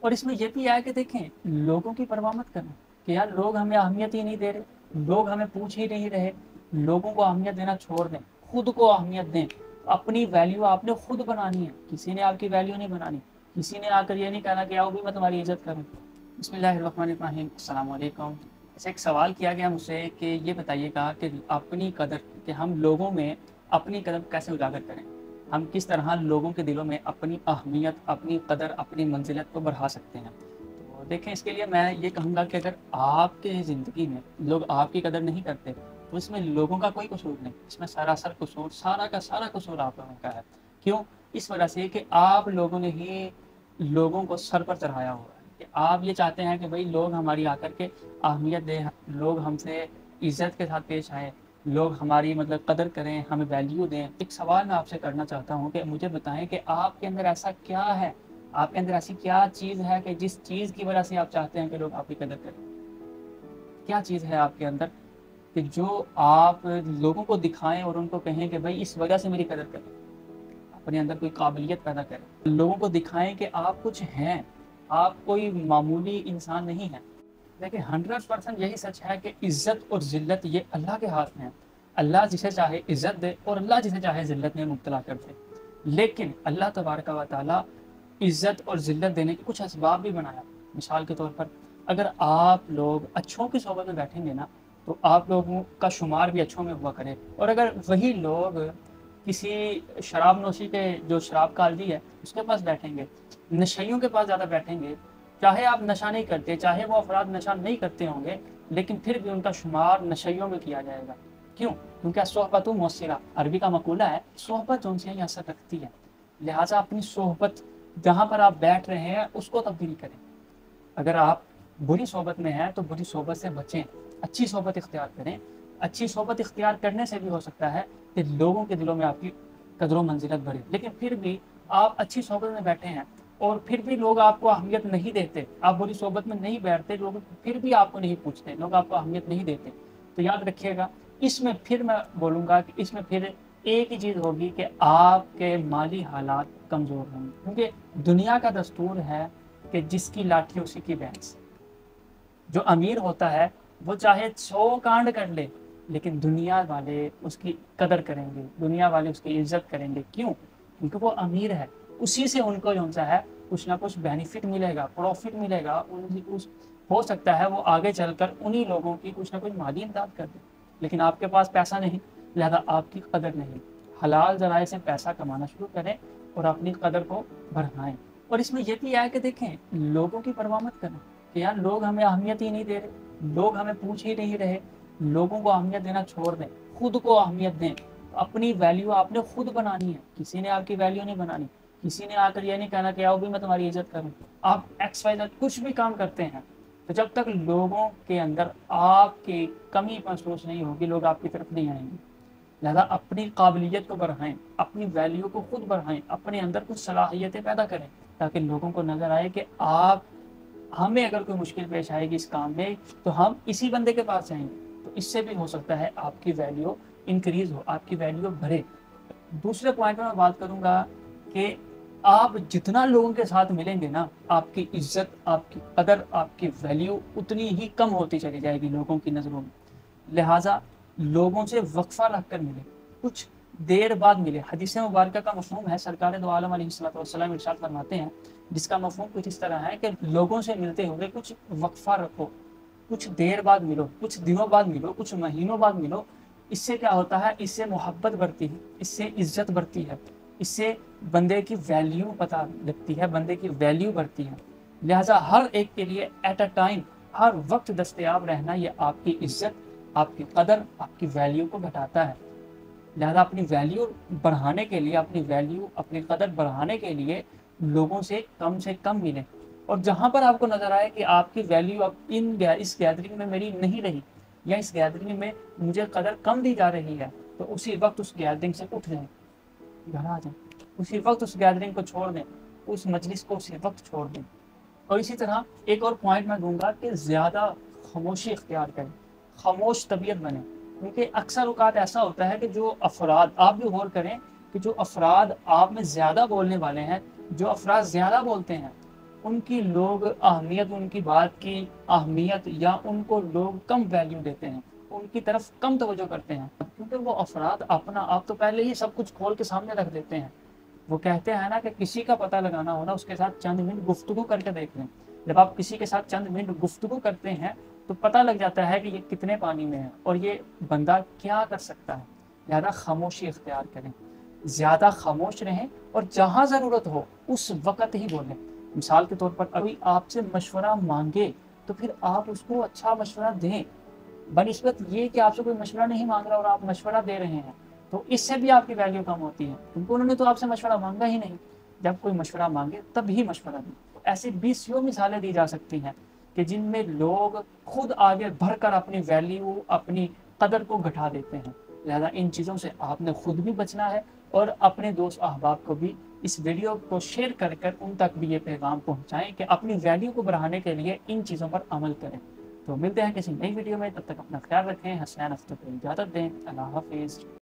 और इसमें ये भी है कि देखें, लोगों की परवाह मत करना कि यार लोग हमें अहमियत ही नहीं दे रहे, लोग हमें पूछ ही नहीं रहे। लोगों को अहमियत देना छोड़ दें, खुद को अहमियत दें। अपनी वैल्यू आपने खुद बनानी है, किसी ने आपकी वैल्यू नहीं बनानी। किसी ने आकर ये नहीं कहना कि आओ भी मैं तुम्हारी इज्जत करूँ। बिस्मिल्लाहिर्रहमानिर्रहीम, अस्सलाम वालेकुम। ऐसे एक सवाल किया गया मुझसे कि ये बताइएगा कि अपनी कदर, कि हम लोगों में अपनी कदर कैसे उजागर करें, हम किस तरह लोगों के दिलों में अपनी अहमियत, अपनी कदर, अपनी मंजिलत को बढ़ा सकते हैं। तो देखें, इसके लिए मैं ये कहूँगा कि अगर आपके ज़िंदगी में लोग आपकी कदर नहीं करते तो इसमें लोगों का कोई कसूर नहीं, इसमें सरासर कसूर, सारा का सारा कसूर आप लोगों का है। क्यों? इस वजह से कि आप लोगों ने ही लोगों को सर पर चढ़ाया हुआ है कि आप ये चाहते हैं कि भाई लोग हमारी आकर के अहमियत दें, लोग हमसे इज्जत के साथ पेश आए, लोग हमारी मतलब कदर करें, हमें वैल्यू दें। एक सवाल मैं आपसे करना चाहता हूँ कि मुझे बताएं कि आपके अंदर ऐसा क्या है, आपके अंदर ऐसी क्या चीज़ है कि जिस चीज़ की वजह से आप चाहते हैं कि लोग आपकी कदर करें। क्या चीज़ है आपके अंदर कि जो आप लोगों को दिखाएं और उनको कहें कि भाई इस वजह से मेरी कदर करें, अपने अंदर कोई काबिलियत पैदा करें, लोगों को दिखाएं कि आप कुछ हैं, आप कोई मामूली इंसान नहीं हैं। देखिए, 100% यही सच है कि इज्जत और जिल्लत ये अल्लाह के हाथ में है। अल्लाह जिसे चाहे इज्जत दे और अल्लाह जिसे चाहे जिल्लत में मुब्तला कर दे। लेकिन अल्लाह तबारक व तआला इज्जत और जिल्लत देने के कुछ असबाब भी बनाया। मिसाल के तौर पर, अगर आप लोग अच्छों की सोबत में बैठेंगे ना, तो आप लोगों का शुमार भी अच्छों में हुआ करे। और अगर वही लोग किसी शराब नोशी के, जो शराब कालजी है, उसके पास बैठेंगे, नशइयों के पास ज़्यादा बैठेंगे, चाहे आप नशा नहीं करते, चाहे वो अफराद नशा नहीं करते होंगे, लेकिन फिर भी उनका शुमार नशइयों में किया जाएगा। क्यों? क्योंकि सोहबत मुसिरा, अरबी का मकूला है, सोहबत जो उनसे असर रखती है। लिहाजा अपनी सोहबत, जहाँ पर आप बैठ रहे हैं, उसको तब्दील करें। अगर आप बुरी सोहबत में हैं तो बुरी सोहबत से बचें, अच्छी सोहबत इख्तियार करें। अच्छी सोहबत इख्तियार करने से भी हो सकता है कि लोगों के दिलों में आपकी कदर मंजिलत बढ़े। लेकिन फिर भी आप अच्छी सोहबत में बैठे हैं और फिर भी लोग आपको अहमियत नहीं देते, आप बुरी सोहबत में नहीं बैठते, लोग फिर भी आपको नहीं पूछते, लोग आपको अहमियत नहीं देते, तो याद रखिएगा, इसमें फिर मैं बोलूँगा कि इसमें फिर एक ही चीज़ होगी कि आपके माली हालात कमज़ोर होंगे। क्योंकि दुनिया का दस्तूर है कि जिसकी लाठी उसी की भैंस। जो अमीर होता है वो चाहे 100 कांड कर ले, लेकिन दुनिया वाले उसकी कदर करेंगे, दुनिया वाले उसकी इज्जत करेंगे। क्यों? क्योंकि वो अमीर है, उसी से उनको जो सा है कुछ ना कुछ बेनिफिट मिलेगा, प्रॉफिट मिलेगा। उस हो सकता है वो आगे चलकर उन्हीं लोगों की कुछ ना कुछ माली इमदाद कर दे। लेकिन आपके पास पैसा नहीं, लिहाजा आपकी कदर नहीं। हलाल ज़राए से पैसा कमाना शुरू करें और अपनी कदर को बढ़ाएं। और इसमें यह भी है कि देखें, लोगों की परवाह मत करें कि यार लोग हमें अहमियत ही नहीं दे रहे, लोग हमें पूछ ही नहीं रहे। लोगों को अहमियत देना छोड़ दें, खुद को अहमियत दें। अपनी वैल्यू आपने खुद बनानी है, किसी ने आपकी वैल्यू नहीं बनानी। किसी ने आकर ये नहीं कहना कि आओ भी मैं तुम्हारी इज्जत करूँ। आप XYZ कुछ भी काम करते हैं, तो जब तक लोगों के अंदर आपकी कमी महसूस नहीं होगी, लोग आपकी तरफ नहीं आएंगे। लिहाजा अपनी काबिलियत को बढ़ाएं, अपनी वैल्यू को खुद बढ़ाएं, अपने अंदर कुछ सलाहियतें पैदा करें, ताकि लोगों को नजर आए कि आप, हमें अगर कोई मुश्किल पेश आएगी इस काम में तो हम इसी बंदे के पास जाएंगे। तो इससे भी हो सकता है आपकी वैल्यू इंक्रीज हो, आपकी वैल्यू बढ़े। दूसरे पॉइंट में मैं बात करूंगा कि आप जितना लोगों के साथ मिलेंगे ना, आपकी इज्जत, आपकी कदर, आपकी वैल्यू उतनी ही कम होती चली जाएगी लोगों की नज़रों में। लिहाजा लोगों से वक्फा रख कर मिले, कुछ देर बाद मिले। हदीस मुबारक का मफहूम है, सरकार दो आलम अलैहिस्सलाम इरशाद फरमाते हैं, जिसका मफहूम कुछ इस तरह है कि लोगों से मिलते हुए कुछ वक्फा रखो, कुछ देर बाद मिलो, कुछ दिनों बाद मिलो, कुछ महीनों बाद मिलो। इससे क्या होता है? इससे मोहब्बत बढ़ती है, इससे इज्जत बढ़ती है, इससे बंदे की वैल्यू पता लगती है, बंदे की वैल्यू बढ़ती है। लिहाजा हर एक के लिए एट अ टाइम, हर वक्त दस्तयाब रहना, ये आपकी इज्जत, आपकी कदर, आपकी वैल्यू को घटाता है। लिहाजा अपनी वैल्यू बढ़ाने के लिए, अपनी वैल्यू, अपनी कदर बढ़ाने के लिए लोगों से कम मिलें। और जहाँ पर आपको नज़र आए कि आपकी वैल्यू अब इस गैदरिंग में मेरी नहीं रही, या इस गैदरिंग में मुझे कदर कम दी जा रही है, तो उसी वक्त उस गैदरिंग से उठ जाएं, घर आ जाएं, उसी वक्त उस गैदरिंग को छोड़ दें, उस मजलिस को उसी वक्त छोड़ दें। और इसी तरह एक और पॉइंट मैं दूंगा कि ज़्यादा खामोशी इख्तियार करें, खामोश तबीयत बने। क्योंकि अक्सर औक़ात ऐसा होता है कि जो अफराद, आप भी गौर करें कि जो अफराद आप में ज़्यादा बोलने वाले हैं, जो अफराद ज़्यादा बोलते हैं, ان کی لوگ اہمیت، ان کی بات کی اہمیت یا ان کو لوگ کم ویلیو دیتے ہیں، ان کی طرف کم توجہ کرتے ہیں، کیونکہ وہ افراد اپنا آپ تو پہلے ہی سب کچھ کھول کے سامنے رکھ دیتے ہیں۔ وہ کہتے ہیں نا کہ کسی کا پتہ لگانا ہونا اس کے ساتھ چند منٹ گفتگو کر کے دیکھ لیں۔ جب آپ کسی کے ساتھ چند منٹ گفتگو کرتے ہیں تو پتہ لگ جاتا ہے کہ یہ کتنے پانی میں ہے اور یہ بندہ کیا کر سکتا ہے۔ لہذا خاموشی اختیار کریں، زیادہ خاموش رہیں اور جہاں ضرورت ہو اس وقت ہی بولیں۔ مثال کے طور پر کوئی آپ سے مشورہ مانگے تو پھر آپ اس کو اچھا مشورہ دیں، بنسبت یہ کہ آپ سے کوئی مشورہ نہیں مانگ رہا اور آپ مشورہ دے رہے ہیں، تو اس سے بھی آپ کی ویلیو کم ہوتی ہے، کیونکہ انہوں نے تو آپ سے مشورہ مانگا ہی نہیں۔ جب کوئی مشورہ مانگے تب ہی مشورہ دیں۔ ایسی 20 مثالیں دی جا سکتی ہیں کہ جن میں لوگ خود آگے بڑھ کر اپنی ویلیو، اپنی قدر کو گھٹا دیتے ہیں۔ لہذا ان چیزوں سے آپ نے خود بھی بچنا ہے اور اپنے دوست احباب کو بھی اس ویڈیو کو شیئر کر کر ان تک بھی یہ پیغام پہنچائیں کہ اپنی ویلیو کو بڑھانے کے لیے ان چیزوں پر عمل کریں۔ تو ملتے ہیں کسی نئی ویڈیو میں، تب تک اپنا خیال رکھیں، حسنین اختر کو اجازت دیں، اللہ حافظ۔